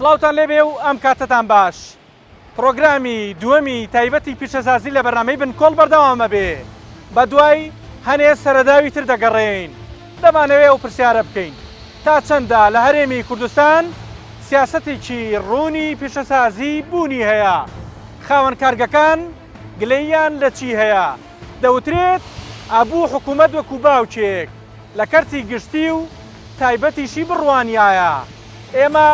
سڵاوتان لێبێ و ئەم کاتتان باش. پرۆگرامی دووەمی تایبەتی پیشەسازی لە بەرنامەی بنکۆڵ بەردەوامە بێ. بە دوای هەنێ سەرەداوی تر دەگەڕێین. دەمانەوێ و پرسیارە بکەین تا چەندە لە هەرێمی کوردستان سیاسەتێکی ڕوونی پیشەسازی بوونی هەیە. خاوەن کارگەکان گلەییان لە چی هەیە؟ دەوترێت ئابوو حکوومەت وەکو باوچێک لە کەرتی گشتی و تایبەتیشی بڕوانیایە. ئێمە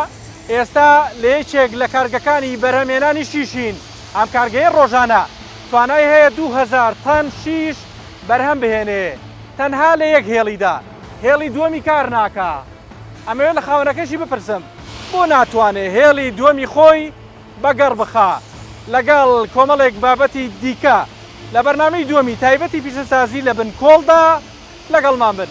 ئێستا لە یەکێک لە کارگەکانی بەرهەمێنانی شیشین. ئەم کارگەیە ڕۆژانە توانای هەیە 2000 تەن شیش بەرهەم بهێنێ تەنها لە یەک هێڵیدا. هێڵی دووەمی کار ناکا. ئەمەوێت لە خاوەنەکەشی بپرسم بۆ ناتوانێت هێڵی دووەمی خۆی بەگەڕ بخا لەگەڵ کۆمەڵێک بابەتی دیکە لە بەرنامەی دووەمی تایبەتی پیشەسازی لە بنکۆڵدا لەگەڵمان بن.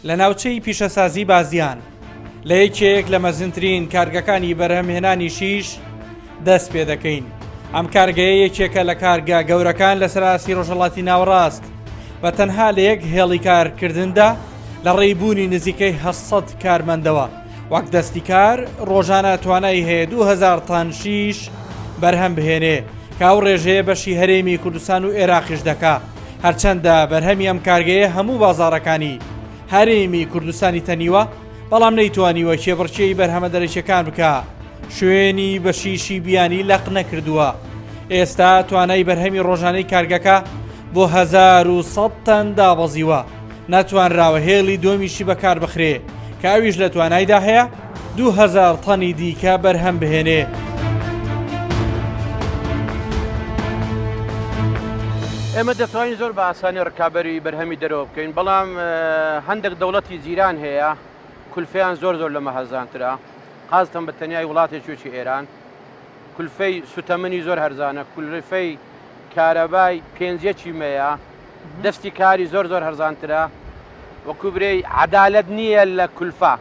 لە ناوچەی پیشەسازی بازیان لە یەکێک لە مەزنترین کارگەکانی بەرهەمهێنانی شیش دەست پێ دەکەین. ئەم کارگەیە یەکێکە لە کارگە گەورەکان لە سەراسی ڕۆژهەڵاتی ناوەڕاست بە تەنها لە یەک هێڵی کارکردندا لە ڕێیبوونی نزیکەی 700 کارمەندەوە وەک دەستی کار ڕۆژانە توانای هەیە 2000 تان شیش بەرهەم بهێنێ کاو ڕێژەیە بەشی هەرێمی کوردستان و عێراقیش دەکا. هەرچەندە بەرهەمی ئەم کارگەیە هەموو بازاڕەکانی هەرێمی کوردستانی تەنیوە بەڵام نەیتوانیوە کێبڕکێی بەرهەمە دەرەچیەکان بکە. شوێنی بە شیشی بیانی لەق نەکردووە. ئێستا توانای بەرهەمی ڕۆژانەی کارگەکە بۆ 1100 تەن دابەزیوە. ناتوانراوە هێڵی دووەمیشی بەکار بخرێ کە ئەویش لە توانایدا هەیە 2000 تەنی دیکە بەرهەم بهێنێ. ئێمە دەتوانین زۆر بە ئاسانی ڕکابەری بەرهەمی دەرەوە بکەین، بەڵام هەندێک دەوڵەتی جیران هەیە کولفەیان زۆر لە مەهەزانترا، قازتەن بە تەنیای وڵاتێکی ئێران. کولفەی سوتەمەنی زۆر هەرزانە، کولفەی کارەبای پێنجەکی مەیە، دەستی کاری زۆر هەرزانترا. وەکو برێ عەدالەت نییە لە کولفە.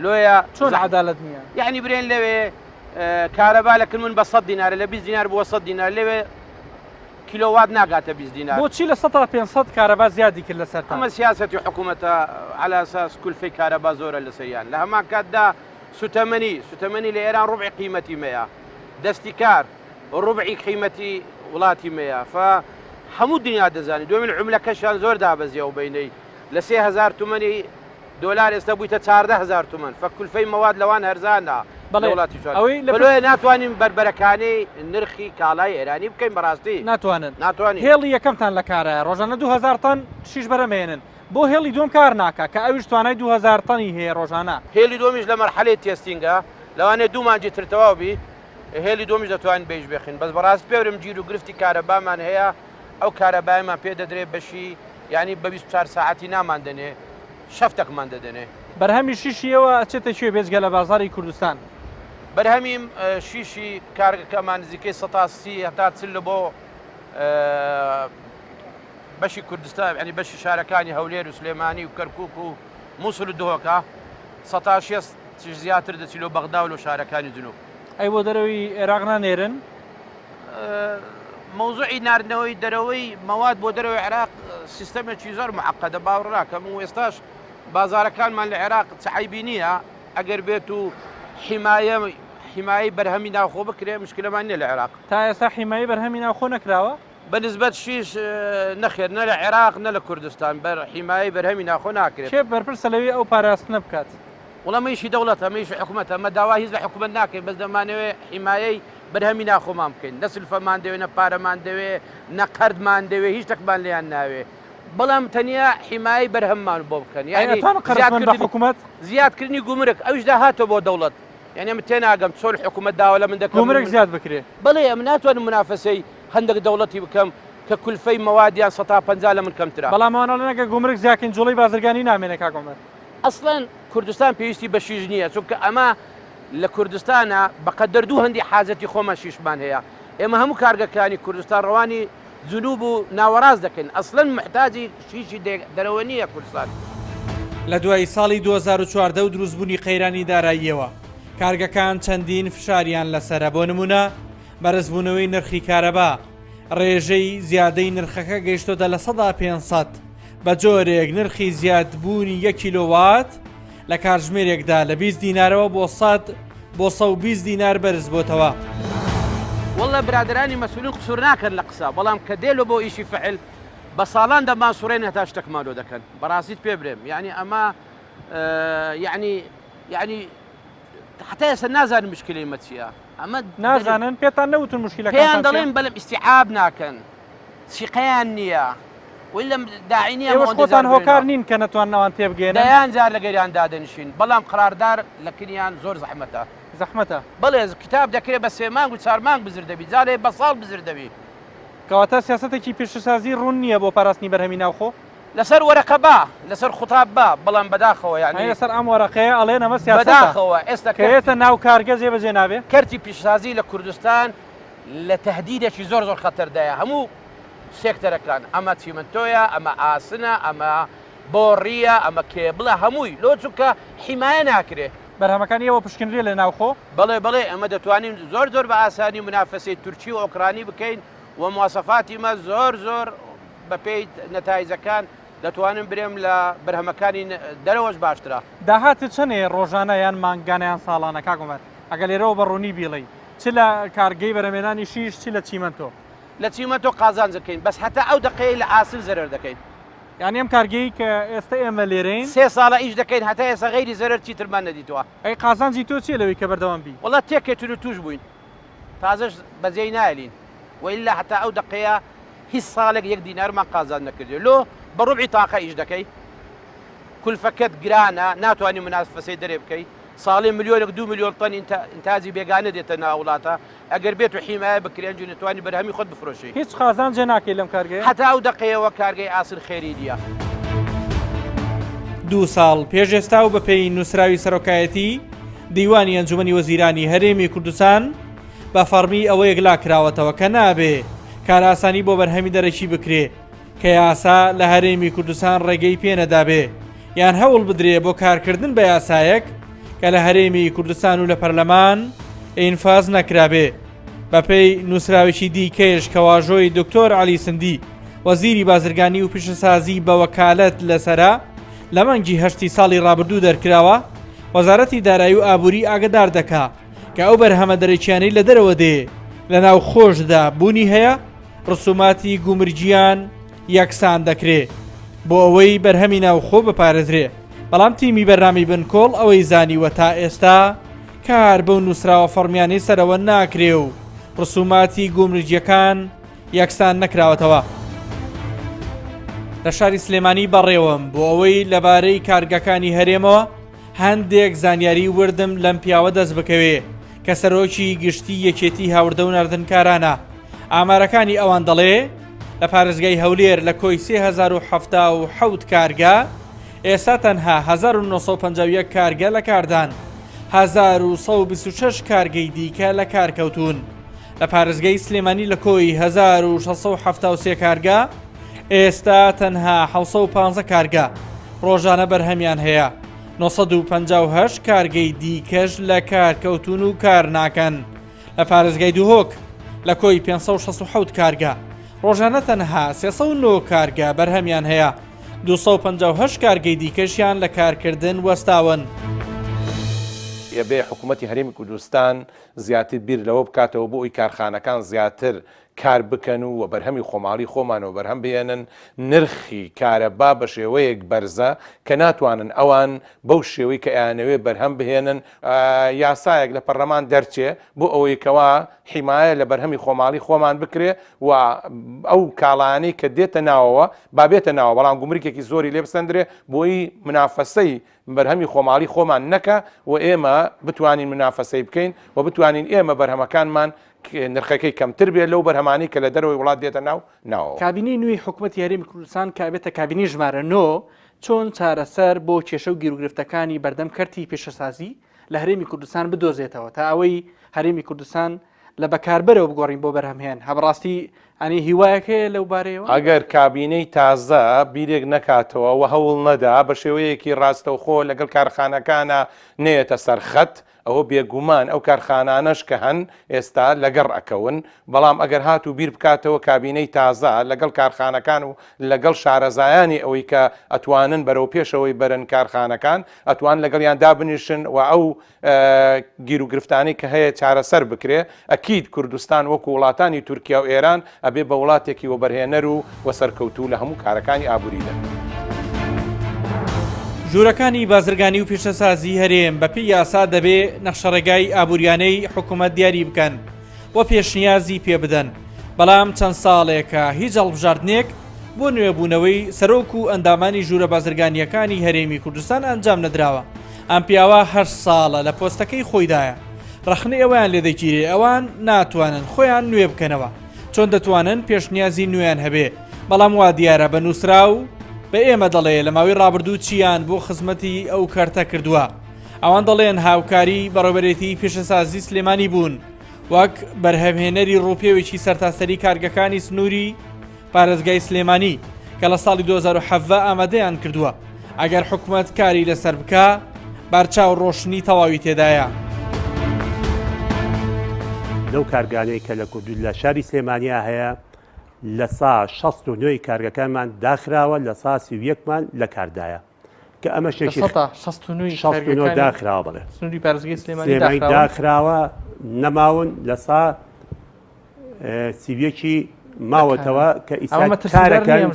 لۆیە چۆن عەدالەت نییە؟ یعنی برێن لەوێ کارەبا لەکردن بە 100 دینارە لە 20 دینار بۆ 100 دینار لەوێ کیلۆوات ناگاتە 20 دینار. بۆچی لە 100 تا 500 کارەبا زیادی کرد لەسەر؟ ئەمە سیاسەتی حکوومەتە على ئەساس کولفەی کارەبا زۆرە لە سەریان. لە هەمان کاتدا سوتەمەنی لە ئێران ڕوبعی قیمەتی مەیە، دەستی کار ڕوبعی قیمەتی وڵاتی مەیە. هەموو دنیا دەزانی دوێن عوملەکەشیان زۆر دابەزیە و بینەی لە 3000 تومەنی دۆلار ئێستا بوویتە 14000 تومەن. کولفەی مەواد لەوان هەرزانە وڵاتی ناتوانین بربەرەکانی نرخی کاڵای ئێرانی بکەین. بەڕاستی ناتوانین. هێڵی یەکەمتان لە کارە ڕۆژانە 2000 تەن شیش بەرهەمهێنن، بۆ هێڵی دوم کار ناکە کە ئەویش توانای 2000 تەنی هەیە ڕۆژانە. هێڵی دومیش لە مەرحەلەی تێستینگە لەوانێ دوو مانجی ترتەواو بی، هێڵی دومیش دەتوانین بێژ بێخین. بەس بەڕاست پێورم گیر و گرفتی کارەبامان هەیە، ئەو کارەبایمان پێ دەدرێت بەشی یعنی بە 24 ساعتی نامان دەنێ، شەفتێکمان دەدەنێ. بەرهەمی شیشیەوە ئەچێتە کوێ بێجگە لە بازاری کوردستان؟ بەرهەمیم شیشی کارگەکەمان نزیکەی 130 هەتا 40 لە بۆ بەشی کوردستان، ینی بەشی شارەکانی هەولێر و سلێمانی و کەرکووک و مووسڵ و دهۆکە 160 زیاتر دەچیل و بەغدا و لە شارەکانی جنوب. ئەی بۆ دەرەوەی عێراق نانێرن؟ مەوزوعی ناردنەوەی دەرەوەی مەواد بۆ دەرەوەی عێراق سیستەمێکی زۆر معقەدە باوەڕاکەم و ئێستاش بازارەکانمان لە عێراق چعیبی نییە. ئەگەر بێت و حیمایی بەرهەمی ناوخۆ بکرێ مشکلەمان نیە لە عێراق. تا ئێستا حیمایی بەرهەمی ناوخۆ نەکراوە؟ بەنسبەت شیش نەخێر نە لە عێراق نە لە کوردستان حیمایی بەرهەمی ناوخۆ ناکرێت. کێ بەرپرسە لەوێ ئەو پاراستنە بکات؟ وڵەمەیشی دەوڵەت ئەمەیشی حکوومەت ئەمە داوا هیچ لە حکوومەت ناکەین، بەس دەمانەوێ حیمایی بەرهەمی ناخۆمان بکەین. نە سلفەمان دەوێ، نە پارەمان دەوێ، نە قەردمان دەوێ، هیچ شتێکمان لێیان ناوێ، بەڵام تەنیا حیمایی بەرهەممان بۆ بکەن. یعنی حکوومەت زیادکردنی گومرک ئەوش داهاتە بۆ دەوڵەت. یعنی ئەمە تێناگەم چۆن حکوومەت داوا لە من دەکەم گومرک زیاد بکرێ. بەڵێ ئەم ناتوانم منافەسەی هەندێک دەوڵەتی بکەم کە کولفەی مەوادیان 150 لە من کەمترا. بەڵام ئەوانە لەنەگە گومرک زیاکەین جوڵەی بازرگانی نامێنێ کاکۆمەر. ئەسڵەن کوردستان پێویستی بە شیش نییە، چونکە ئەمە لە کوردستانە بەقەدەر دوو هەندی حاجەتی خۆمە شیشمان هەیە. ئێمە هەموو کارگەکانی کوردستان ڕەوانی جنوب و ناوەڕاست دەکەین ئەسڵەن محتاجی شیشی دەرەوە نییە کوردستان. لە دوای ساڵی 2014 و دروستبوونی قەیرانی داراییەوە کارگەکان چەندین فشاریان لەسرە. بۆ نمونە بەرزبوونەوەی نرخی کارەبا، ڕێژەی زیادەی نرخەکە گەیشتۆتە لە 500 بە جۆرێک نرخی زیادبوونی 1 کیلۆوات لە کاتژمێرێکدا لە 20 دینارەوە بۆ 120 دینار بەرز بۆتەوە. والله برادرانی مەسئولین قسوور ناکەن لە قسە، بەڵام کە دێلۆ بۆ ئیشی فعل بە ساڵان دەمان سوڕێن هەتا شتێکمانۆ دەکەن. بەڕاستیت پێ برێم، یعنی ئەمە یعنی حتا ئێستا نازانم مشکلەی مە چییە. ئەمە نازانن پێتان نەوتن مشکلەکان پێیان دەڵێن بەڵێم ئیستیعاب ناکەن، سیقەیان نییە، وی لەم داعی نییە. ئێوەش خۆتان هۆکار نین کە نەتواننەوەن تێبگەێنن. دەیان جار لە گەریان دادەنشین، بەڵام قراردار لە کنیان زۆر زەحمەتە. بەڵێ کتاب دەکرێت بە 3 مانگ و 4 مانگ بزر دەبی، جارێ بە ساڵ بزر دەبی. کەواتە سیاسەتێکی پێشەسازی ڕوون نییە بۆ پاراستنی بەرهەمی ناوخۆ. لەسەر وەرەقە با، لەسەر خوتاب با، بەڵام بەداخەوە یعنی لەسەر ئەم وەرەقەیە ئەڵێن ئەمە سیاسەتە بەداخەوە. ئێستا کەوێتە ناو کارگە جێبەجێ نابێ. کەرتی پیشسازی لە کوردستان لە تەهدیدێکی زۆر خەتەردایە هەموو سێکتەرەکان، ئەمە چیمنتۆیە، ئەمە ئاسنە، ئەمە بۆڕیە، ئەمە کێبڵە، هەمووی لۆ چونکە حیمایە ناکرێ. بەرهەمەکانیەوە پشکنرێ لە ناوخۆ. بەڵێ ئەمە دەتوانین زۆر بە ئاسانی منافەسەی تورکی و ئۆکرانی بکەین و مواصفاتی مە زۆر بە پێی نەتایجەکان دەتوانن برێم لە بەرهەمەکانی دەرەوەش باشترە. داهاتت چەنێ ڕۆژانە یان مانگانیان ساڵانە کاکومەر ئەگە لێرەوە بەڕوونی بیڵێ چ لە کارگەی بەرهەمێنانی شیش چ لە چیمەنتۆ؟ لە چیمەنتۆ قازانج دەکەین، بەس هەتا ئەو دقەیە لە ئاسن زەرەر دەکەین. یعنی ئەم کارگەی کە ئێستا ئێمە لێرەین 3 ساڵە ئیش دەکەین هەتا ئێستا غەیری زەرەر چیترمان نەدیتوە. ئەی قازانجی تۆ چیە لەوەی کە بەردەوام بی؟ وڵات تێکێتون و توش بووین، تازەش بەجێی نایلین، وئیلا هەتا ئەو دقەیە هیچ ساڵێک 1 دینارمان قازان نەکردێ. لۆ بە ڕوبعی تاقە ئیش دەکەی، کولفەکەت گرانە، ناتوانانی منافەسەی دەرێ بکەی. ساڵی 1-2 میلیۆن تەن ئینتاجی بێگانە دێتە ناو وڵاتە. ئەگەر بێت و حیمایە بکرێن جو نتوانی بەرهەمی خۆت بفرۆشی. هیچ قازانجێ ناکەی لەم کارگەیە؟ هەتا ئەو دقەیەوە کارگەی ئاسن خێری دیە. 2 ساڵ پێش ئێستا و بەپێی نووسراوی سەرۆکایەتی دیوانی ئەنجومەنی وەزیرانی هەرێمی کوردستان بە فەرمی ئەوەیەک لاکراوەتەوە کە نابێ کار ئاسانی بۆ بەرهەمی دەرەکی بکرێ کە یاسا لە هەرێمی کوردستان ڕێگەی پێنەدابێ یان هەوڵ بدرێ بۆ کارکردن بە یاسایەک کە لە هەرێمی کوردستان و لە پەرلەمان ئینفاز نەکرابێ. بەپێی نووسراوێکی دیکەش کە واژۆی دکتۆر عەلی سندی وەزیری بازرگانی و پیشەسازی بە وەکالەت لەسەرا لە مانگی 8 ساڵی ڕابردوو دەرکراوە، وەزارەتی دارایی و ئابووری ئاگدار دەکا کە ئەو بەرهەمە دەرەکیانەی لە دەرەوە دێ لە ناو خۆشدا بوونی هەیە ڕسوماتی گومرگیان یەکسان دەکرێ بۆ ئەوەی بەرهەمی ناوخۆ بپارێزرێ. بەڵام تیمی بەرنامی بنکۆڵ ئەوەی زانیوە تا ئێستا کار بەو نووسراوە فەرمیانەی سەرەوە ناکرێ و ڕسوماتی گومرگیەکان یەکسان نەکراوەتەوە. لە شاری سلێمانی بەڕێوەم بۆ ئەوەی لەبارەی کارگەکانی هەرێمەوە هەندێک زانیاری وردم لەم پیاوە دەست بکەوێ کە سەرۆکی گشتی یەکێتی هاوردە و ناردنکارانە. ئامارەکانی ئەوان دەڵێ لە پارێزگای هەولێر لە کۆی 3077 کارگە ئێستا تەنها 1951 کارگە لە کاردان، 1126 کارگەی دیکە لە کارکەوتون. لە پارێزگای سلێمانی لە کۆی 1673 کارگە ئێستا تەنها 715 کارگە ڕۆژانە بەرهەمیان هەیە، 958 کارگەی دیکەش لە کارکەوتون و کار ناکەن. لە پارێزگای دووهۆک لە کۆی 567 کارگە ڕۆژانە تەنها 309 کارگە بەرهەمیان هەیە، 258 کارگەی دیکەشیان لە کارکردن وەستاون. یەبێ حکوومەتی هەرێمی کوردستان زیاتر بیر لەوە بکاتەوە بۆ ئەوی کارخانەکان زیاتر کار بکەن و بەرهەمی خۆماڵی خۆمانەوە بەرهەم بێنن، نرخی کارەبا بە شێوەیەک بەرزە کە ناتوانن ئەوان بەو شێوەی کە ئەیانەوێ بەرهەم بهێنن یاسایەک لە پەرلەمان دەرچێ بۆ ئەوەی کەوا حیمایە لە بەرهەمی خۆماڵی خۆمان بکرێ و ئەو کاڵانەی کە دێتە ناوەوە بابێتە ناوە، بەڵام گومرگێکی زۆری لێ بسەندرێ بۆی منافەسەی بەرهەمی خۆماڵی خۆمان نەکە و ئێمە بتوانین منافەسەی بکەین و بتوانین ئێمە بەرهەمەکانمان نرخەکەی کەمتر بێت لەو بەرهەمانی کە لە دەرەوەی وڵات دێتە ناو. کابینەی نوێی حکوومەتی هەرێمی کوردستان کابێتە کابینی ژمارە 9 چۆن چارەسەر بۆ کێشە و گیرروگرفتەکانی بەردەم کەرتی پێشەسازی لە هەرێمی کوردستان بدۆزێتەوە تا ئەوەی هەرێمی کوردستان لە بەکاربەرەوە بگۆڕین بۆ بەرهەمهێن هەبڕاستی ئەنی هیوایەکەیە لەو بارەیەوە ئەگەر کابینەی تازە بیرێک نەکاتەوە و هەوڵ نەدا بە شێوەیەکی ڕاستەوخۆ لەگەڵ کارخانەکانە نێتە سەرخەت ئەوە بێگومان ئەو کارخانانەش کە هەن ئێستا لەگەڕ ئەکەون بەڵام ئەگەر هات و بیر بکاتەوە کابینەی تازە لەگەڵ کارخانەکان و لەگەڵ شارەزایانی ئەوەی کە ئەتوانن بەرەو پێشەوەی بەرن کارخانەکان ئەتوان لەگەڵیان دابنیشن و ئەو گیر و گرفتانی کە هەیە چارەسەر بکرێ ئەکید کوردستان وەکو وڵاتانی تورکیا و ئێران ئەبێ بە وڵاتێکی وەبەرهێنەر و وەسەرکەوتوو لە هەموو کارەکانی ئابووریدا. ژوورەکانی بازرگانی و پیشەسازی هەرێم بەپی یاسا دەبێ نەخشەڕێگای ئابووریانەی حکوومەت دیاری بکەن و پێشنیازی پێ بدەن بەڵام چەند ساڵێکە هیچ هەڵبژاردنێک بۆ نوێبوونەوەی سەرۆک و ئەندامانی ژوورە بازرگانیەکانی هەرێمی کوردستان ئەنجام نەدراوە. ئەم پیاوە 8 ساڵە لە پۆستەکەی خۆیدایە ڕەخنەی ئەویان لێ دەگیرێ ئەوان ناتوانن خۆیان نوێ بکەنەوە چۆن دەتوانن پێشنیازی نوێیان هەبێ بەڵام وا دیارە بە نووسرا و بە ئێمە دەڵێ لە ماوەی ڕابردوو چیان بۆ خزمەتی ئەو کارتە کردووە. ئەوان دەڵێن هاوکاری بەڕێوەبەرێتی پیشەسازی سلێمانی بوون وەک بەرهەمهێنەری ڕووپێوێکی سەرتاسەری کارگەکانی سنووری پارێزگای سلێمانی کە لە ساڵی 2007 ئامادەیان کردووە ئەگەر حکوومەت کاری لەسەر بکە بارچاو ڕۆشنی تەواوی تێدایە. لەو کارگانەی کە لە کوردی لە شاری سلێمانیا هەیە لە سا 69 کارگەکانمان داخراوە لە سا 31مان لە کاردایە کە ئەمە شێکی 69 داخراوە بڵێ سنووری پارێزگای سلێمانی داخراوە نەماون لە سا 31 ماوەتەوە کە ئیسا کارەکان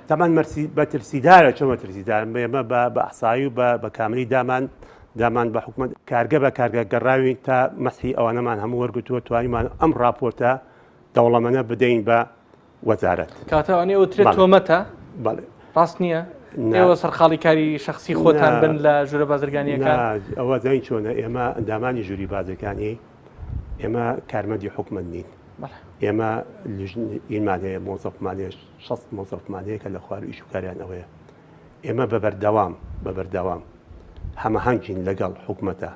تەمان بەترسیدارە چۆن بەترسیدارن ئێمە بە ئەحسایی و بە کاملی دامان بە حکوومەت کارگە بە کارگە گەڕاوی تا مەسحی ئەوانەمان هەموو وەرگتووە توانیمان ئەم راپۆرتە دەوڵەمەنە بدەین بە وەزارەت کاتەوانێ ئەوترێت تۆمەتە ڕاست نییە ئێوە سەرخاڵی کاری شخصی خۆتان بن لە ژوورە بازرگانیەکان ئەوە زین چۆنە ئێمە ئەندامانی ژووری بازرگانی ئێمە کارمەندی حکوومەت نین ئێمە ئیمان هەیە مۆزەفمانێش 6 مۆزەفمانەیە کە لە خوار ئیش و کاریان ئەوەیە ئێمە بەبەردەوام هەمەهەنگین لەگەڵ حکوومەتە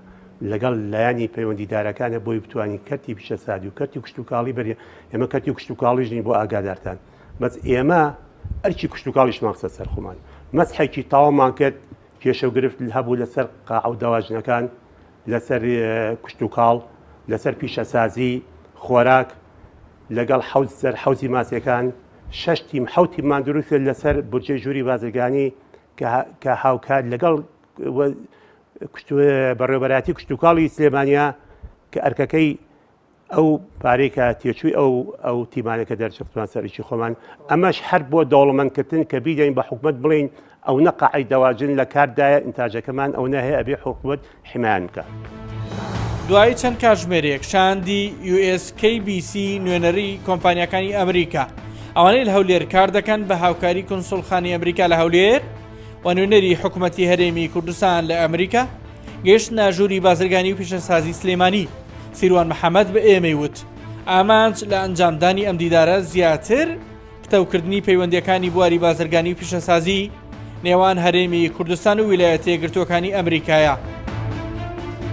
لەگەڵ لایانی پەیوەندیدارەکانە بۆی بتوانین کەرتی پیشەسادی و کەرتی کشتتوکاڵی بەرێ ئێمە کەرتی کشتتوکاڵیژنی بۆ ئاگادارتان بەس ئێمە ئەرچی کشتتوکاڵیش ماقسە سەرخۆمان مەسحێکی تاوامان کرد کێشە و گرفت هەبوو لەسەر قاع و داواژنەکان لەسەر کشتتوکاڵ لەسەر پیشەسازی خۆراک لەگەڵ حوزی ماسیەکان 6 تیم 7 تیممان دروستە لەسەر بودجێ ژووری بازرگانی کە هاوکار لەگەڵ بەڕێوەبەراتی کشتتوکاڵی سلێمانیا کە ئەرکەکەی ئەو پارێکە تێچووی ئەو تیمانەکە دەرچەفتوان سەرکی خۆمان ئەمەش هەر بۆ دەوڵەمەندکردن کە بیدەین بە حکوومەت بڵین ئەو نەقعی دەواژن لە کاردایە ئینتاژەکەمان ئەو نەهەیە ئەبێ حکوومەت حیمان بکە. دوایی چەند کاتژمێرێک شاندی USKBC نوێنەری کۆمپانیەکانی ئەمریکا ئەوانەی لە هەولێر کار دەکەن بە هاوکاری کۆنسڵخانی ئەمریکا لە هەولێر و نوێنەری حکوومەتی هەرێمی کوردستان لە ئەمریکا گەیشت ناژووری بازرگانی و پیشەسازی سلێمانی سیروان محەممەد بە ئێمەی وت ئامانج لە ئەنجامدانی ئەم دیدارە زیاتر پتەوکردنی پەیوەندیەکانی بواری بازرگانی و پیشەسازی نێوان هەرێمی کوردستان و ویلایەتە یەکگرتووەکانی ئەمریکایە.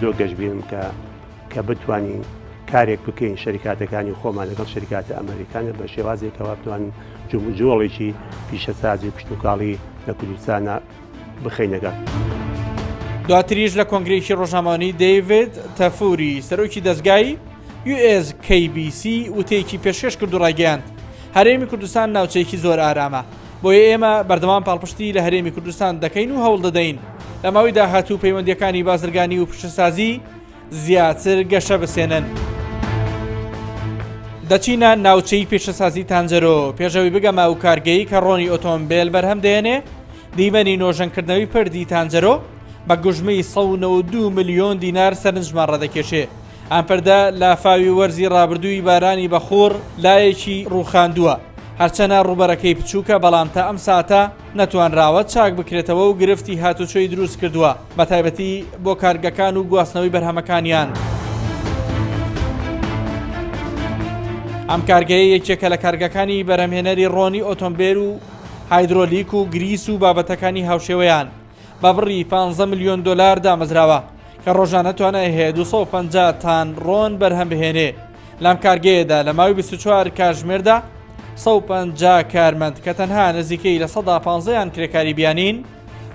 دۆ گەشتبینم کە بتوانین کارێک بکەین شەریکاتەکانی خۆمان لەگەڵ شەریکاتە ئەمریکانە بە شێوازێکەوە بتوانین جۆڵێکی پیشەسازی کشتتوکاڵی لە کوردستانە بخەینەگەڵ. دواتریش لە کۆنگرێکی ڕۆژنامەوانی دەیڤید تەفوری سەرۆکی دەستگای USKBC وتەیەکی پێشکەش کرد و ڕاگەیاند هەرێمی کوردستان ناوچەیەکی زۆر ئارامە بۆیە ئێمە بەردەوام پاڵپشتی لە هەرێمی کوردستان دەکەین و هەوڵ دەدەین لە ماوەی داهاتوو پەیوەندیەکانی بازرگانی و پیشەسازی زیاتر گەشە بسێنن. دەچینە ناوچەی پیشەسازی تانجەرۆ پێشەوەی بگەمە ئەو کارگەی کە ڕۆنی ئۆتۆمبیل بەرهەم دێنێ دیمەنی نۆژەنکردنەوەی پردی تانجەرۆ بە گوژمەی 192 ملیۆن دینار سەرنجمان ڕەدەکێشێ. ئەم پەردە لافاوی وەرزی ڕابردووی بارانی بەخۆر لایەکی ڕووخاندووە هەرچەنە ڕوبەرەکەی بچووکە بەڵام تا ئەم ساتە نەتوانراوە چاک بکرێتەوە و گرفتی هاتوچۆی دروست کردووە بە تایبەتی بۆ کارگەکان و گواستنەوەی بەرهەمەکانیان. ئەم کارگەیە یەکێکە لە کارگەکانی بەرهەمهێنەری ڕۆنی ئۆتۆمبیل و هایدرۆلیک و گریس و بابەتەکانی هاوشێوەیان بە بڕی 15 ملیۆن دلار دامەزراوە کە ڕۆژانە توانای هەیە 250 تان ڕۆن بەرهەم بهێنێ لەم کارگەیەدا لە ماوەی 24 کاتژمێردا 150 کارمەند کە تەنها نزیکەی لە 115یان کرێکاری بیانین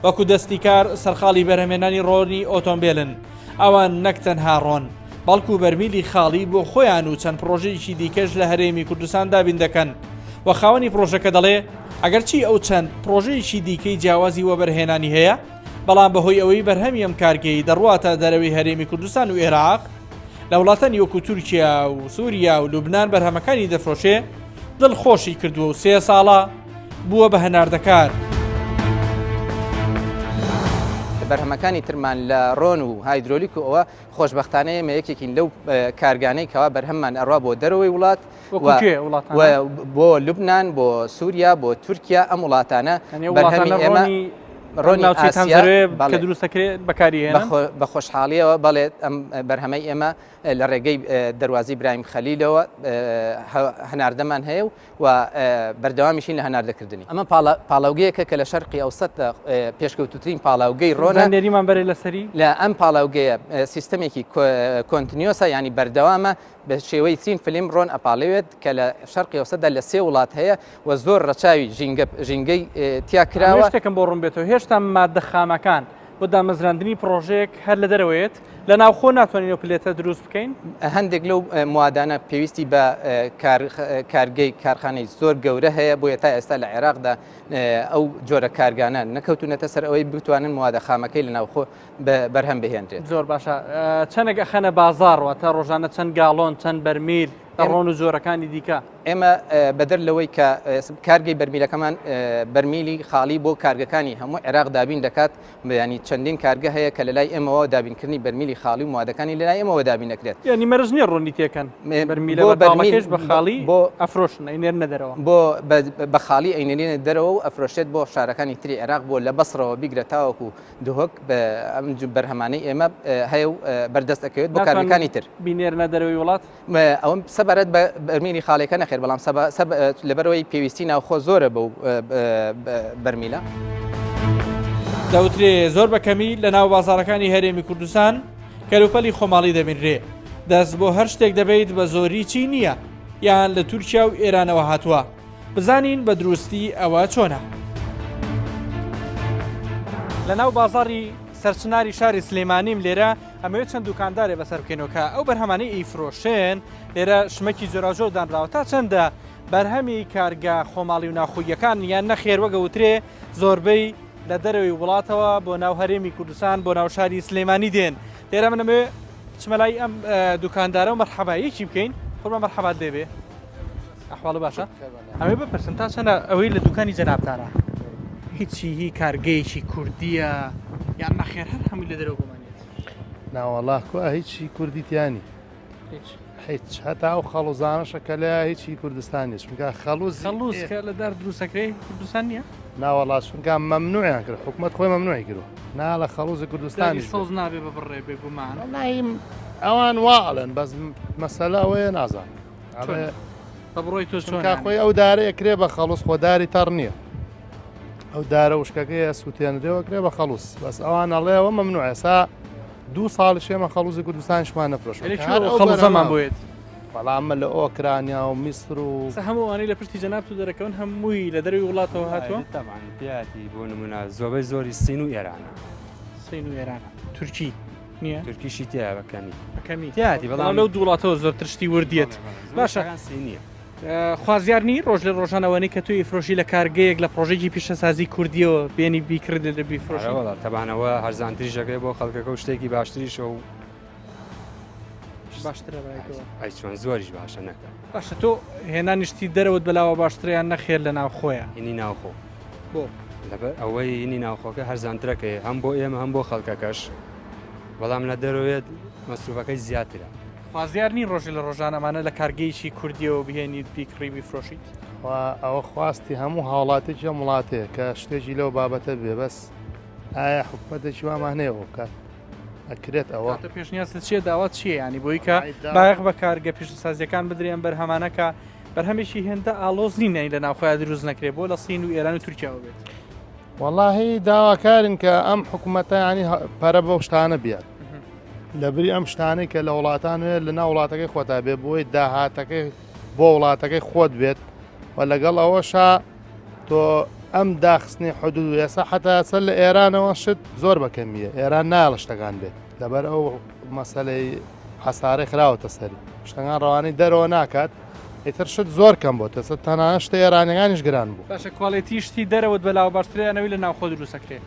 وەکو دەستیکار سەرخاڵی بەرهەمێنانی ڕۆنی ئۆتۆمبیلن ئەوان نەک تەنها ڕۆن بەڵکو بەرمیلی خاڵی بۆ خۆیان و چەند پرۆژەیەکی دیکەش لە هەرێمی کوردستان دابین دەکەن و خاوەنی پرۆژەکە دەڵێ ئەگەرچی ئەو چەند پرۆژەیەکی دیکەی جیاوازی وەبەرهێنانی هەیە بەڵام بەهۆی ئەوەی بەرهەمی ئەم کارگەی دەڕواتە دەرەوەی هەرێمی کوردستان و عێراق لە وڵاتانی وەکو تورکیا و سووریا و لوبنان بەرهەمەکانی دەفرۆشێ دڵخۆشی کردووە و 3 ساڵە بووە بە هەناردەکار. بەرهەمەکانی ترمان لە ڕۆن و هایدرۆلیک و ئەوە خۆشببختانەیە مە یەکێکین لەو کارگانەی کەوا بەرهەممان ئەڕوا بۆ دەرەوەی وڵات بۆ لوبنان بۆ سووریا بۆ تورکیا ئەم وڵاتانە بەرهەمی ئێمە ڕۆنی کە دروستەکرێت بەکاریهێنن بە خۆشحاڵیەوە بەڵێت ئەم بەرهەمەی ئێمە لە ڕێگەی دەواازی برایم خەلیلەوە هەناردەمان هەیە و بەردەوامیشین لە هەناردەکردنی ئەمە پاڵاوگەیەکە کە لە شەرقی ئەوسەد پێشکەوتوترین پاڵاوگەی ڕۆنە نێریمان بەرێ لەسەری لە ئەم پاڵاوگەیە سیستەمێکی کۆنتنیۆسە ینی بەردەوامە بە شێوەی چین فلیم ڕۆن ئەپاڵەوێت کە لە شەرقی ئەوسەدا لە 3 وڵات هەیە و زۆر ڕەچاوی ژینگەی تیا کراوە. شتێکم بۆ ڕوون بێتەوە هێشتا مادە خامەکان بۆ دامەزراندنی پرۆژەیەک هەر لە دەرەوەیت لە ناوخۆ ناتوانین پلێتە دروست بکەین. هەندێک لەو موادانە پێویستی بە کارگەی کارخانەی زۆر گەورە هەیە بۆیە تا ئێستا لە عێراقدا ئەو جۆرە کارگانە نەکەوتونەتە سەر ئەوەی بتوانن موادە خامەکەی لە ناوخۆ بەرهەم بهێنرێت. زۆر باشە چەندێک ئەخەنە بازاڕەوە تا ڕۆژانە چەند گاڵۆن چەند بەرمیل ڕۆن و زۆرەکانی دیکە ئێمە بەدەر لەوەی کە کارگەی بەرمیلەکەمان بەرمیلی خاڵی بۆ کارگەکانی هەموو عێراق دابین دەکات ینی چەندین کارگە هەیە کە لەلای ئێمەوە دابینکردنی بەرمیلی خاڵی و موادەکانی لەلای ئەمەوە دابین دەکرێت. ینی مەرج نییە ڕۆنی تێکەن بەرمیلەکەش بە خاڵی بۆ ئەفرۆشن ئەینێرنە دەرەوە بۆ بە خاڵی ئەینێنێنە دەرەوە و ئەفرۆشێت بۆ شارەکانی تری عێراق بۆ لە بەسڕەوە بیگرە تاوەکو دهۆک بە ئەم بەرهەمانەی ئێمە هەیە و بەردەست دەکەوێت بۆ کارەکانی تر بینێرنە دەرەوەی وڵات ئەوم سەبارەت بە بەرمیلی خاڵەکە نەخێر بەڵام لەبەرەوەی پێویستی ناوخۆ زۆرە بەو بەرمیلە. دەوترێ زۆر بەکەمی لە ناو بازارەکانی هەرێمی کوردستان کەلوپەلی خۆماڵی دەبینرێ دەست بۆ هەر شتێک دەبێت بە زۆری چی نییە یان لە تورکیا و ئێرانەوە هاتووە بزانین بە دروستی ئەوە چۆنە. لە ناو بازاری سەرچناری شاری سلێمانیم لێرە ئەمەوێت چەند دوکاندارێ بەسەر بکەینەوە ئەو بەرهەمانەی ئیفرۆشێن لێرە شمەکی جۆراژۆ دانراوە تا چەندە بەرهەمی کارگا خۆماڵی و ناخۆیەکان یان نەخێر وەگەوترێ زۆربەی لە دەرەوەی وڵاتەوە بۆ ناو هەرێمی کوردستان بۆ ناو شاری سلێمانی دێن لێرە منەمێ چمەلای ئەم دوکاندارە و مەرحەبایەکی بکەین خۆمە مەرحەبات دەبێ ئەحواڵ باشە ئەمێ بپرسن تا چەندە ئەوەی لە دوکانی جەنابتانە هیچی کارگەیەکی کوردیە یان نەخێر هەر هەمووی لە دەرەوە بمانێت ناوەڵا کو هیچی کوردیتیانی هیچ هەتا ئەو خەڵوزانەشەکە لە هیچی کوردستانی چونکە خەڵوز کە لە دار دروستەکەی کوردستان نییە ناوەڵا چونکە مەمنوعیان کرد حکومت خۆی مەمنوعی کردو نا لە خەڵوزی کوردستانی سەوز نابێ بە بڕێ بێگومان نایم ئەوان واڵن بەس مەسەلە ئەوەیە نازان بە بڕۆی تۆ چونکە خۆی ئەو دارەیە کرێ بە خەڵوز خۆداری تەڕ نییە ئەو دارە وشکەکەی سووتێنرێەوە کرێ بە خەڵوز بەس ئەوان ئەڵێەوە مەمنوعە سا 2 ساڵ شێمە خەڵوزی کوردستانشمان نەفرۆش خەڵزەمان بۆیت بەڵامە لە ئۆکرانیا و میسر و هەمووانی لە پشتی جەناب و دەرەکەون هەمووی لە دەروی وڵاتەوە هاتووە تاعاتی بۆ نمونە زۆربەی زۆری سین و ئێرانە سین و ئێرانە تورکی نییە تورکیشی تیا بەکەمی تیاتی بەڵام لەو دووڵاتەوە زۆر تشتی وردیێت باشە سینیە خوازیارنی ڕۆژ لە ڕۆژانەوەی کە توی فرۆشی لە کارگەیەک لە پرۆژێکی پیشەسازی کوردیەوە بێنی بیکرد لە بیفرۆشەوە تەبانەوە هەرزانتریژەکەی بۆ خەڵکەکە و شتێکی باشتریشە و باشترە ئەی چۆن زۆریش باشە نەکە باشە تۆ هێنانیشتی دەرەوت بەلاوە باشتریان نەخێر لە ناوخۆیە هینی ناوخۆ بۆ لەبەر ئەوەی هینی ناوخۆکە هەرزانترەکەی هەم بۆ ئێمە هەم بۆ خەڵکەکەش بەڵام لە دەرەوەیێت مەسروفەکەی زیاترە خوازیارنی ڕۆژی لە ڕۆژانەمانە لە کارگەیشی کوردیەوە بهێنیت بیکڕی بیفرۆشیت ئەوە خواستی هەموو هاوڵاتێکی وڵاتەیە کە شتێکی لەو بابەتە بێ بەس ئایا حکومەتێکی وامانەیەوە کات ئەکرێت ئەوە پێشنیاست چیە داوات چیە ینی بۆی کە باەق بە کارگە پیشەسازیەکان بدرێن بەرهەمانەکە بەرهەمێکی هێندە ئالۆز نینەی لە ناوخۆیان دروست نەکرێت بۆ لە سین و ئێران و تورکیاوە بێت وەڵاهی داواکارن کە ئەم حکوومەتە ینی پەرە بەو شتانە بیات لە بری ئەم شتانەی کە لە وڵاتان لە ناو وڵاتەکەی خۆتا بێ بۆی داهاتەکەی بۆ وڵاتەکەی خۆت بێت و لەگەڵ ئەوەشا تۆ ئەم داخستنی حدود ێسا حتا سەر لە ئێرانەوە شت زۆر بەکەمیە ئێران نایڵ شتەکان بێت لەبەر ئەو مەسەلەی حەسارەی خراوەتە سەری شتەکان ڕەوانەی دەرەوە ناکات ئیتر شت زۆر کەم بۆ تەسە تەنانە شتە ئێرانەکانیش گران بوو باشە کوالێتی شتی دەرەوت بەلاو باشترێنەوەی لە ناوخۆ دروستەکرێت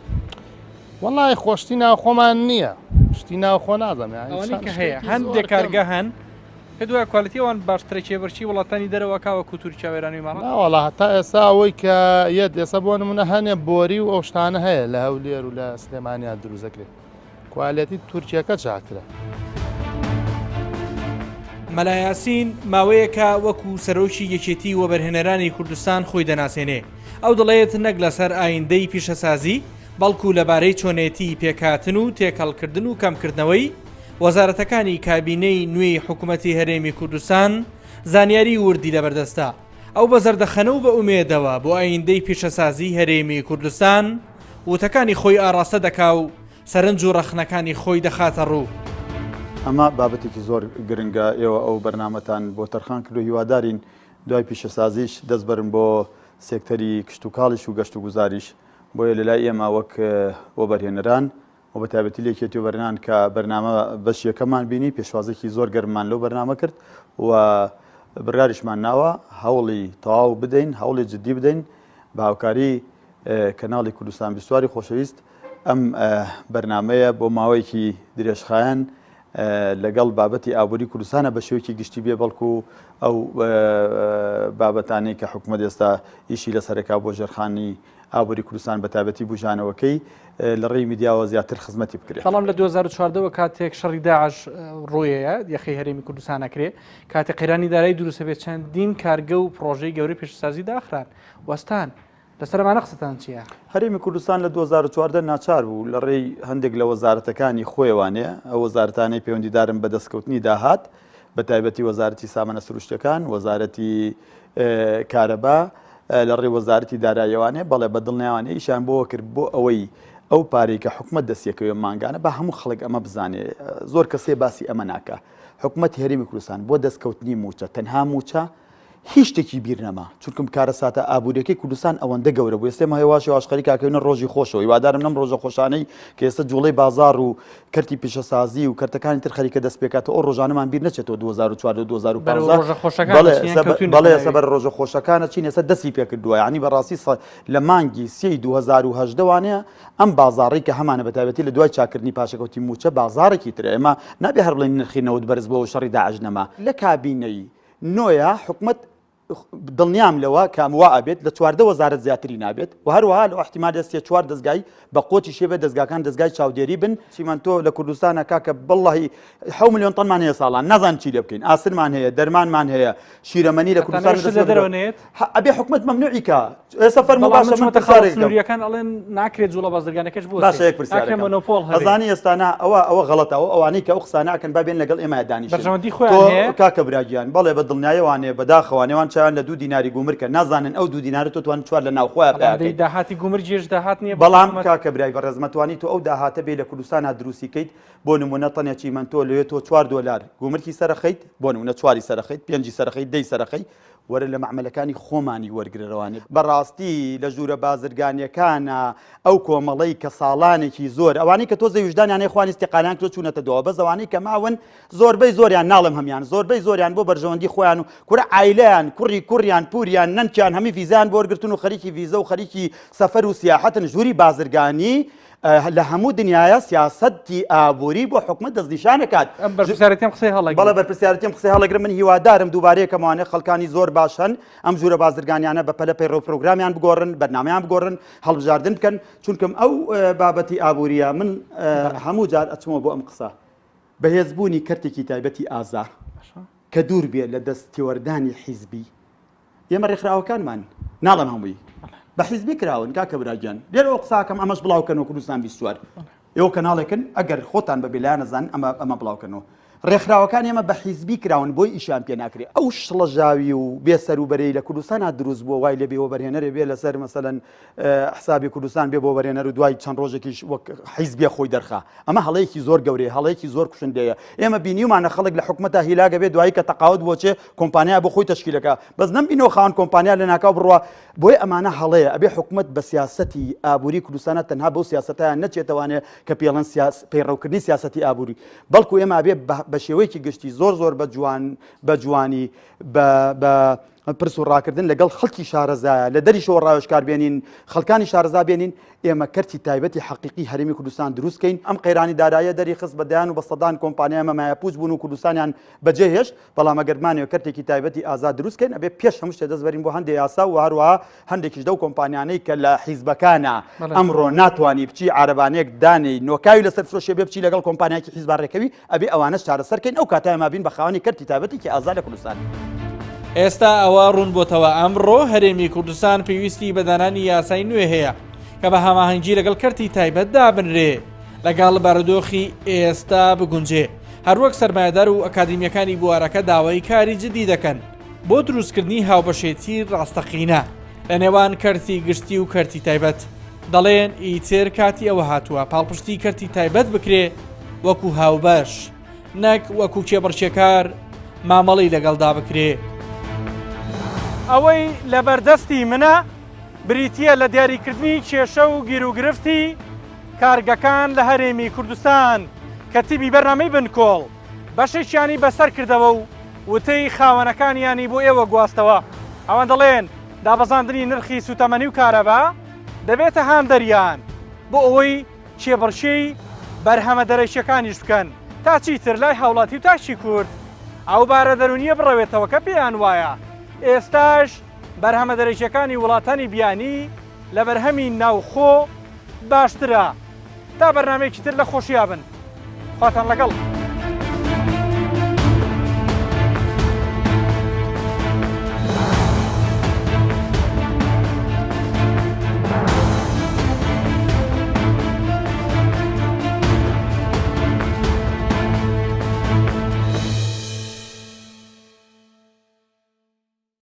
وەڵی خۆشتی ناوخۆمان نییە شتی ناوخۆ نازەم ئەوەی کە هەیە هەندێک کارگە هەن کە دوای کوالەتیەوەن باشترە کێبەرچی وڵاتانی دەرەوەکەوە کوتور چاوێرانی ماڵ وڵا هەتا ئێستا ئەوەی کە یەت ئێستا بۆ نمونە هەنێ بۆری و ئەو شتانە هەیە لە هەولێر و لە سلێمانیان دروزەکرێت کوالەتی تورکیەکە چاکرە مەلایاسین ماوەیەکە وەکو سەرۆکی یەکێتی وەبەرهێنەرانی کوردستان خۆی دەناسێنێ ئەو دەڵێت نەک لەسەر ئایندەی پیشەسازی بەڵکو لەبارەی چۆنێتی پێکهاتن و تێکەڵکردن و کەمکردنەوەی وەزارەتەکانی کابینەی نوێی حکوومەتی هەرێمی کوردستان زانیاری وردی لەبەردەستە ئەو بە زەردەخەنە و بە ئومێدەوە بۆ ئایندەی پیشەسازی هەرێمی کوردستان وتەکانی خۆی ئاراستە دەکا و سەرنج و ڕەخنەکانی خۆی دەخاتە ڕوو. ئەمە بابەتێکی زۆر گرنگە ئێوە ئەو بەرنامەتان بۆ تەرخان کرد و هیوادارین دوای پیشەسازیش دەست بەرن بۆ سێکتەری کشت و کاڵیش و گەشت و گوزاریش بۆیە لەلای ئێمە وەک وەبەرهێنەران و بە تایبەتی لێکێتی و بەرنان کە بەرنامە بەشیەکەمان بینی پێشوازێکی زۆر گەرممان لەو بەرنامە کرد و بڕاریشمان ناوە هەوڵی تەواو بدەین هەوڵی جددی بدەین بە هاوکاری کەناڵی کوردستان بیستواری خۆشەویست ئەم بەرنمەیە بۆ ماوەیەکی درێژخایەن لەگەڵ بابەتی ئابووری کوردستانە بە شێوەیەکی گشتی بێ بەڵکو ئەو بابەتانەی کە حکوومەت ئێستا ئیشی لەسەرەکە بۆ ژێرخانی ئابووری کوردستان بە تایبەتی بژانەوەکەی لە ڕێی میدیاوە زیاتر خزمەتی بکرێت. بەڵام لە 2014ەوە کاتێک شەڕی داعش ڕۆیەیە یەخی هەرێمی کوردستان نەکرێ کاتێک قەیرانی دارایی دروستە بێت چەندین کارگە و پرۆژەی گەورەی پێشسازی داخران وەستان لەسەرمانە قسەتان چییە؟ هەرێمی کوردستان لە 2014 ناچار بوو لە ڕێی هەندێک لە وەزارەتەکانی خۆیوانەیە ئەو وەزارەتانەی پەیوەندیدارن بە دەستکەوتنی داهات بە تایبەتی وەزارەتی سامانە سروشتەکان وەزارەتی کارەبا لە ڕێ وەزارەتی داراییەوانێ بەڵێ بە دڵنیاوانێ ئیشان بۆ کرد بۆ ئەوەی ئەو پارەی کە حکوومەت دەستیەکەوێ مانگانە بە هەموو خەڵک ئەمە بزانێ زۆر کەسێ باسی ئەمە ناکە حکوومەتی هەرێمی کوردستان بۆ دەستکەوتنی موچە تەنها موچە هیچ شتێکی بیر نەما چونکم کارە ساتە ئابوووریەکەی کوردستان ئەوەندە گەورە بوو ئێستێمە هێواشی واشخەری کاکەونە ڕۆژی خۆشەوە هیوادارم نەم ڕۆژە خۆشانەی کە ئێستا جوڵەی بازار و کەرتی پیشەسازی و کەرتەکانی تر خەریکە دەست پێکاتە ئەو ڕۆژانەمان بیر نەچێتەوە 2004 بەڵێ سەبەر ڕۆژە خۆشەکانە چین ئێستا دەستی پێکردووە یعنی بەڕاستی لە مانگی 2010 وانەیە ئەم بازاڕی کە هەمانە بە تایبەتی لە دوای چاکردنی پاشەکەوتی موچە بازارێکی ترە ئێمە نابێ هەر بڵێن نرخی نەوت بەرز بۆ شەڕی داعش نەما لە کابینەی نۆیە حکوومەت دڵنیام لەوە کاموا ئەبێت لە 14 وەزارەت زیاتری نابێت و هەروەها لە احتیمال دەستێ 4 دەستگای بە قۆتی شێبێت دەستگاکان دەستگای چاودێری بن چیمەنتۆ لە کوردستانە کاکە بەڵڵاهی 7 ملیۆن تەنمان هەیە ساڵان نازان چی لێ بکەین ئاسنمان هەیە دەرمانمان هەیە شیرەمەنی لە کوردستان ئەبێ حکوومەت مەمنوعی کە ئێستا فەرمو باشە من تەخەڵسنووریەکان ئەڵێن ناکرێت جوڵە بازرگانەکەش بۆ باشە یەک پرسیارەکە مۆنۆپۆل هەزانی ئێستانە ئەوە غەڵەتە ئەوانەی کە ئەو قسانەکەن با بێن لەگەڵ ئێمە دانیشن بەرژەوەندی خۆیان هەیە کاکە براگیان بەڵێ بە دڵنیایەوانێ بەداخەوانێوان چیان لە 2 دیناری گومرکە نازانن ئەو 2 دینارە تۆ توان چوار لە ناوخۆیان بەڵام داهاتی گومرجێش داهات نییە بەڵام کاکە برای بەڕێزمەتوانی تۆ ئەو داهاتە بێ لە کوردستانە دروستیکەیت بۆ نمونە تەنێکی من تۆ لەوێ تۆ 4 دۆلار گومرکی سەرخەیت بۆ نمونە 4 سەرخەیت 5 سەرخەیت 10 سەرخەیت وەرە لە معمەلەکانی خۆمانی وەرگرەوانێت بەڕاستی لە ژوورە بازرگانیەکانە ئەو کۆمەڵەی کە ساڵانێکی زۆر ئەوانەی کە تۆ زەویژدانیانەی خوانی استیقالیان کرد چوونەتە دەوە بە زەوانەی کە ماون زۆربەی زۆریان ناڵم هەمیان زۆربەی زۆریان بۆ بەرژەوەندی خۆیان و کورە عایلەیان کوڕیان پوریان نەنکیان هەمی ڤیزیان بۆ وەرگرتن و خەریکی ڤیزە و خەریکی سەفەر و سیاحەتن ژووری بازرگانی لە هەموو دنیاە سیاسەتی ئابووری بۆ حکومەت دەستنیشانەکات بەرپرسیارەتیم قسەی هەڵەگرم بەڵێ بەرپرسیارەتیم قسەی هەڵەگرم من هیوادارم دووبارەیە کەمانێ خەڵکانی زۆر باشن ئەم ژوورە بازرگانیانە بە پەلە پەیڕۆ پرۆگرامیان بگۆڕن بەرنامەیان بگۆڕن هەڵبژاردن بکەن چونکەم ئەو بابەتی ئابووریە من هەموو جار ئەچمەوە بۆ ئەم قسە بەهێزبوونی کەرتێکی تایبەتی ئازا کە دوور بێ لە دەستێوەردانی حیزبی ئێمە ڕێکخراوەکانمان ناڵم هەمووی بە حیزبی کراون کاکە براگیان لێرەوە قساکەم ئەمەش بڵاوکەنەوە کوردستان 24 ئێوە کەناڵێکن ئەگەر خۆتان بە بێلایان نەزان ئەمە بڵاوکەنەوە ڕێکخراوەکان ئێمە بە حیزبی کراون بۆی ئیشان پێ ناکرێت ئەو شڵەژاوی و بێسەر و بەرەی لە کوردستان دروست بووە وای لە بێەوە بەرهێنەرێ بێ لەسەر مەسەلەن حسابی کوردستان بێ بۆ بەرهێنەر و دوای چەند ڕۆژێکیش وەک حیزبیە خۆی دەرخا ئەمە هەڵەیەکی زۆر گەورەیە هەڵەیەکی زۆر کوشندەیە ئێمە بینیومانە خەڵک لە حکومەتە هیلاگە بێ دوایی کە تەقاوت بۆچێ کۆمپانیا بۆ خۆی تشکیلەکە بەس نەمبینەوە خاوەن کۆمپانیا لە ناکاو بڕوە بۆی ئەمانە هەڵەیە ئەبێ حکومەت بە سیاسەتی ئابووری کوردستانە تەنها بەو سیاسەتیان نەچێتەوانێ کە پێڵەن پەیڕەوکردنی سیاسەتی ئابووری بەڵکو ئێمە ئەبێ بە شێوەیەکی گشتی زۆر بە جوانی بە پرس و ڕاکردن لەگەڵ خەڵکی شارەزایە لە دەریشەوە ڕاوێژکار بێنین خەڵکانی شارەزا بێنین ئێمە کەرتی تایبەتی حەقیقی هەرێمی کوردستان دروستکەین ئەم قەیرانی داراییە دەری خست بەدایان و بە سەدان کۆمپانیای مەمایەپووز بوون و کوردستانیان بەجێهێشت بەڵام ئەگەرمانەوە کەرتێکی تایبەتی ئازاد دروستکەین ئەبێ پێش هەموو شتێ دەست بەرین بۆ هەندێک یاسا و هەروەها هەندێکیش دەو کۆمپانیانەی کە لە حیزبەکانە ئەمڕۆ ناتوانانی بچی عارەبانەیەک دانەی نۆکاوی لەسەر فرۆشێ بێ بچی لەگەڵ کۆمپانیایکی حیزبان ڕێکەوی ئەبێ ئەوانەش چارەسەرکەین ئەو کاتای مابین بە خاوەنی کەرتی تایبەتێکی ئازاد لە کوردستان. ئێستا ئەوە ڕوون بۆتەوە ئەمڕۆ هەرێمی کوردستان پێویستی بەدانانی یاسای نوێ هەیە کە بە هەماهەنگی لەگەڵ کەرتی تایبەت دابنرێ لەگەڵ بارودۆخی ئێستا بگونجێ هەروەک سەرمایهدار و ئەکادیمیەکانی بوارەکە داوای کاری جدی دەکەن بۆ دروستکردنی هاوبەشێتی ڕاستەقینە لە نێوان کەرتی گشتی و کەرتی تایبەت دەڵێن ئیتر کاتی ئەوە هاتووە پاڵپشتی کەرتی تایبەت بکرێ وەکو هاوبەش نەک وەکو کێبڕچێکار مامەڵی لەگەڵدا بکرێ. ئەوەی لە بەردەستی منە بریتە لە دیاریکردنی کێشە و گیرروگرفتی کارگەکان لە هەرێمی کوردستان کە تیمی بەرنامەی بنکۆڵ بەشێکیانی بەسەر کردەوە و وتەی خاوەنەکانیانی بۆ ئێوە گواستەوە ئەوان دەڵێن دابەزاندنی نرخی سوتەمەنی و کارەبا دەبێتە هاندەریان بۆ ئەوەی کێبڕشەی بەرهەمە دەرەشیەکانیش بکەن تا چیتر لای هاوڵاتی و تاشی کورد ئەو بارە دەرونیە بڕەوێتەوە کە پێیان وایە ئێستاش بەرهەمە دەرەشیەکانی وڵاتانی بیانی لە بەرهەمی ناوخۆ باشترە تا بەرنامەیەکی تر لە خۆشییا بن خواتان لەگەڵ.